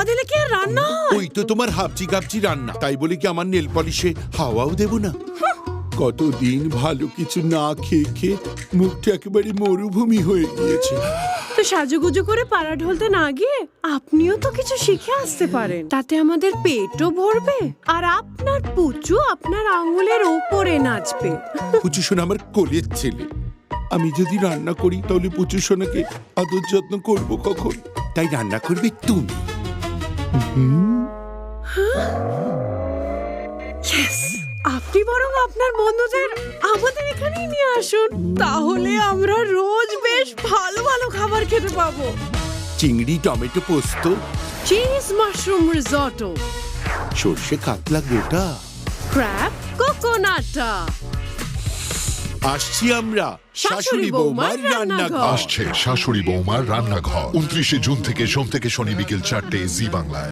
হাওয়া দিলে কি আর রান্না হয়? ওই তো তোমার হাবজি গাবজি রান্না, তাই বলে কি আমার নেল পলিশে হাওয়াও দেব না? কতদিন ভালো কিছু না খেয়ে খেয়ে মুখটা একেবারে মরুভূমি হয়ে গিয়েছে। তো সাজুগুজু করে পাড়া ঢলতে না গিয়ে আপনিও তো কিছু শিখে আসতে পারেন, তাতে আমাদের পেটও ভরবে আর আপনার পুচু আপনার আঙ্গুলের ওপরে নাচবে। পুচু সোনা আমার কোলের ছেলে, আমি যদি রান্না করি তাহলে পুচু সোনাকে আদর যত্ন করবো কখন? তাই রান্না করবে তুমি। Yes! আপনি বরং আপনার বন্ধুদের আমাদের এখানেই নিয়ে আসুন, তাহলে আমরা রোজ বেশ ভালো ভালো খাবার খেতে পাবো। চিংড়ি টমেটো পোস্ত, চিজ মাশরুম রিসোটো, সর্ষে কাতলা গোটা, ক্র্যাব কোকোনাটা। আসছি আমরা শাশুড়ি বৌমার রান্নাঘর। আসছে শাশুড়ি বৌমার রান্নাঘর 29 জুন থেকে সোম থেকে শনি বিকেল 4টে জি বাংলায়।